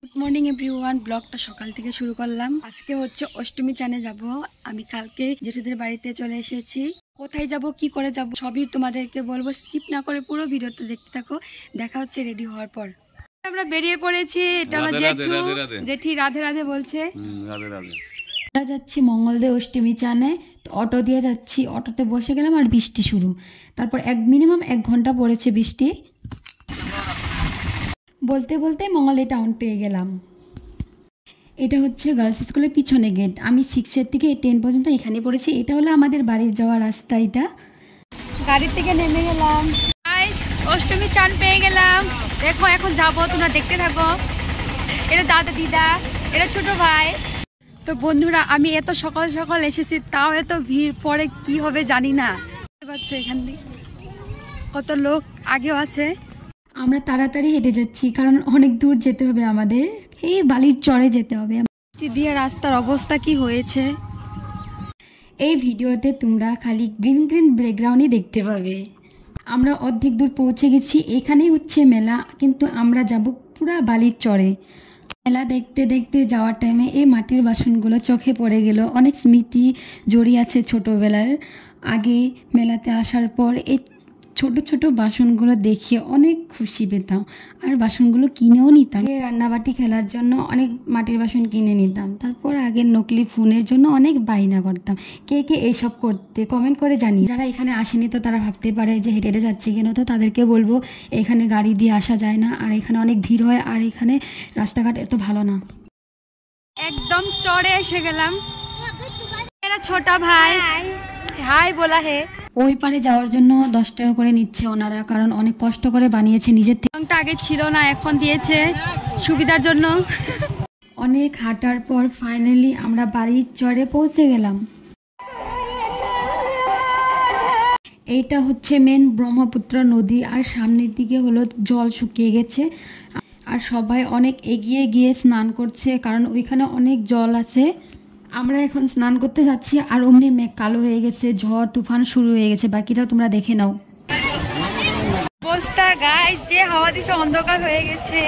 Good morning everyone, ব্লগটা সকাল থেকে শুরু করলাম। আজকে হচ্ছে অষ্টমী চানে যাব। আমি কালকে জেঠুদের বাড়িতে চলে এসেছি। কোথায় যাব, কি করে যাব সবই তোমাদেরকে বলবো। স্কিপ না করে পুরো ভিডিওটা দেখতে থাকো। দেখা হচ্ছে রেডি হওয়ার পর। আমরা বেরিয়ে পড়েছি। এটা আমার জেঠু, জেঠি রাধে রাধে বলছে। রাধে রাধে। আমরা যাচ্ছি মঙ্গলদে অষ্টমী চানে। অটো দিয়ে যাচ্ছি, অটোতে বসে গেলাম আর বৃষ্টি শুরু। তারপর মিনিমাম 1 ঘন্টা পড়েছে বৃষ্টি। বলতে বলতে মঙ্গলদে টাউন পেয়ে গেলাম। এটা হচ্ছে গার্লস স্কুলের পিছনে গেট। আমি 6 থেকে 10 পর্যন্ত এখানে পড়েছি। এটা হলো আমাদের বাড়ির যাওয়ার রাস্তা। এটা গাড়ি থেকে নেমে গেলাম। অষ্টমী চান পেয়ে গেলাম। দেখো এখন যাবো, তোমরা দেখতে থাকো। এটা দাদা দিদা, এটা ছোট ভাই। তো বন্ধুরা, আমি এত সকাল সকাল এসেছি, তাও এত ভিড়, পরে কি হবে জানি না। দেখতে পাচ্ছ এখান দিয়ে কত লোক আগেও আছে। আমরা তাড়াতাড়ি হেঁটে যাচ্ছি, কারণ অনেক দূর যেতে হবে আমাদের। এই বালির চরে যেতে হবে। দিয়ে রাস্তার অবস্থা কি হয়েছে এই ভিডিওতে তোমরা খালি গ্রিন গ্রিন ব্যাকগ্রাউন্ডই দেখতে পাবে। আমরা অর্ধেক দূর পৌঁছে গেছি। এখানেই হচ্ছে মেলা, কিন্তু আমরা যাব পুরা বালির চরে। মেলা দেখতে দেখতে যাওয়ার টাইমে এই মাটির বাসনগুলো চোখে পড়ে গেল। অনেক স্মৃতি জড়িয়ে আছে ছোটোবেলার। আগে মেলাতে আসার পর এই ছোট ছোট বাসনগুলো দেখে অনেক খুশি পেতাম, আর বাসনগুলো কিনেও নিতাম। রান্নাবাটি খেলার জন্য অনেক মাটির বাসন কিনে নিতাম। তারপর আগের নকলি ফোনের জন্য অনেক বায়না করতাম। কে কে এইসব করতে কমেন্ট করে জানি। যারা এখানে আসেনি তো তারা ভাবতে পারে যে হেঁটে হেঁটে যাচ্ছি কেন, তো তাদেরকে বলবো এখানে গাড়ি দিয়ে আসা যায় না, আর এখানে অনেক ভিড় হয়, আর এখানে রাস্তাঘাট এত ভালো না। একদম চড়ে এসে গেলাম। এরা ছোটা ভাই হাই বলা হে। ওই পারে যাওয়ার জন্য 10 টাকা করে নিচ্ছে ওনারা, কারণ অনেক কষ্ট করে বানিয়েছে নিজের থেকে। আগে ছিল না, এখন দিয়েছে সুবিধার জন্য। অনেক হাঁটার পর ফাইনালি আমরা বাড়ির চরে পৌঁছে গেলাম। এইটা হচ্ছে মেন ব্রহ্মপুত্র নদী, আর সামনের দিকে হলো জল শুকিয়ে গেছে, আর সবাই অনেক এগিয়ে গিয়ে স্নান করছে, কারণ ওইখানে অনেক জল আছে। আমরা এখন স্নান করতে যাচ্ছি, আর অমনি মেঘ কালো হয়ে গেছে, ঝড় তুফান শুরু হয়ে গেছে। বাকিটা তোমরা দেখে নাও। অবস্থা গাইস, যে হাওয়া দিছে অন্ধকার হয়ে গেছে।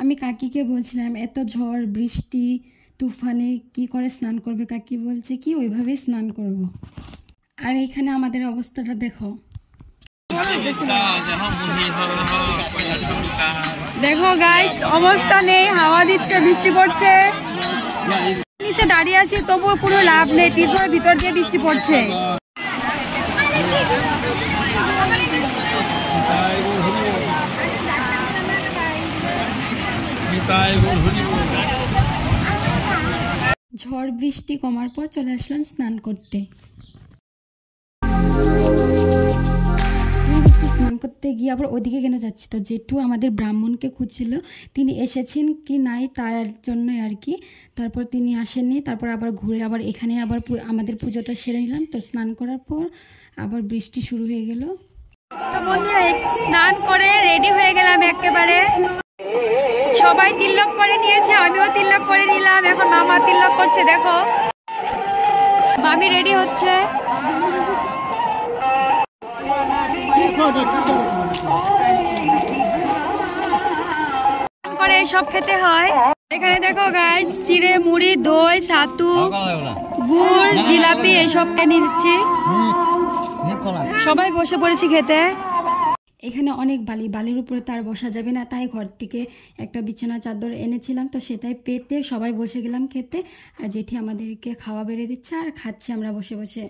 আমি কাকিকে বলছিলাম এত ঝড় বৃষ্টি তুফানে কি করে স্নান করবে। কাকি বলছে কি ওইভাবে স্নান করব। আর এখানে আমাদের অবস্থাটা দেখো। দেখো গাইস, অবস্থা নেই, হাওয়া দিচ্ছে, বৃষ্টি পড়ছে। নিচে দাঁড়িয়ে আছি, তবু কোনো লাভ নেই, টিপের ভিতর দিয়ে বৃষ্টি পড়ছে। ঝড় বৃষ্টি কমার পর চলে আসলাম স্নান করতে। স্নান করতে গিয়ে আবার ওদিকে কেন যাচ্ছি, তো জেঠু আমাদের ব্রাহ্মণকে খুঁজছিল, তিনি এসেছেন কি নাই তার জন্য আর কি। তারপর তিনি আসেননি, তারপর আবার ঘুরে আবার এখানে আবার আমাদের পুজোটা সেরে নিলাম। তো স্নান করার পর আবার বৃষ্টি শুরু হয়ে গেল। তো বন্ধুরা, স্নান করে রেডি হয়ে গেলাম একেবারে। সবাই তিলক করে নিয়েছে, আমিও তিলক করে নিলাম। এখন মামা তিলক করছে, দেখো মামি রেডি হচ্ছে। করে সব খেতে হয়। এখানে দেখো গাইস, চিড়ে মুড়ি দই ছাতু গুড় জিলাপি এসব কিনে নিচ্ছি। সবাই বসে পড়েছি খেতে। এখানে অনেক বালির উপরে তো আর বসা যাবে না, তাই ঘর থেকে একটা বিছানা চাদর এনেছিলাম, তো সেটাই পেতে সবাই বসে গেলাম খেতে। আর জেঠি আমাদেরকে খাওয়া বেড়ে দিচ্ছে, আর খাচ্ছি আমরা বসে বসে।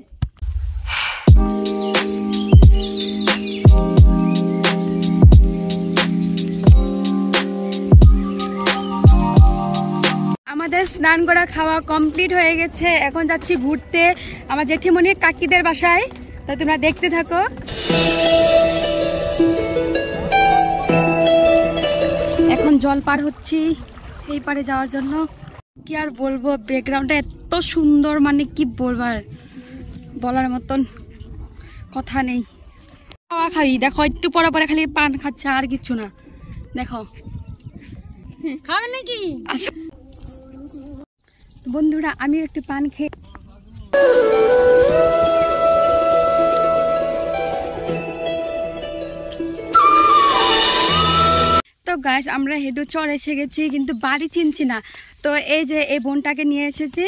আমাদের স্নান করা খাওয়া কমপ্লিট হয়ে গেছে। এখন যাচ্ছি ঘুরতে আমার জেঠিমণির কাকিদের বাসায়, তো তোমরা দেখতে থাকো। এখন জল পার হচ্ছি এই পারে যাওয়ার জন্য। কি আর বলবো, ব্যাকগ্রাউন্ডটা এত সুন্দর, মানে কি বলবার, বলার মতন কথা নেই। খাওয়া খাই দেখো, একটু পরে পরে খালি পান খাচ্ছে, আর কিচ্ছু না। দেখো খাবেন নাকি? বন্ধুরা, আমি একটু পান খেয়ে তো গাইস আমরা হেঁটে চর এসে গেছি, কিন্তু বাড়ি চিনছি না। তো এই যে এই বোনটাকে নিয়ে এসেছি,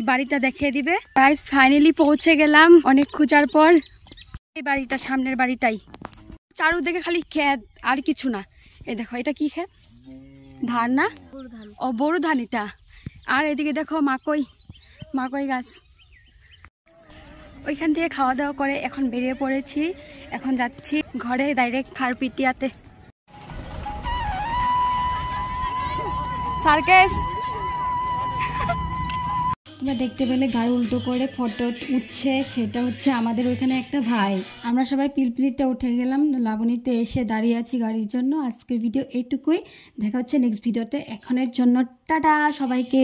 বাড়িটা দেখিয়ে দিবে। গাইস ফাইনালি পৌঁছে গেলাম অনেক খোঁজার পর। এই বাড়িটা, সামনের বাড়িটাই। চারুদিকে খালি ক্ষেত আর কিছু না। এই দেখো এটা কি ক্ষেত, ধান না? ও বড় ধান এটা। আর এদিকে দেখো মাকই, মাকই গাছ। ওইখান থেকে খাওয়া দাওয়া করে এখন বেরিয়ে পড়েছি। এখন যাচ্ছি ঘরে ডাইরেক্ট খারপিটিয়াতে। সার্কাস তোমরা দেখতে পেলে গাড়ি উল্টো করে ফটো উঠছে, সেটা হচ্ছে আমাদের ওইখানে একটা ভাই। আমরা সবাই পিলপিলিতে উঠে গেলাম, লাবণীতে এসে দাঁড়িয়ে আছি গাড়ির জন্য। আজকের ভিডিও এইটুকুই, দেখা হচ্ছে নেক্সট ভিডিওতে। এখনের জন্য টাটা সবাইকে।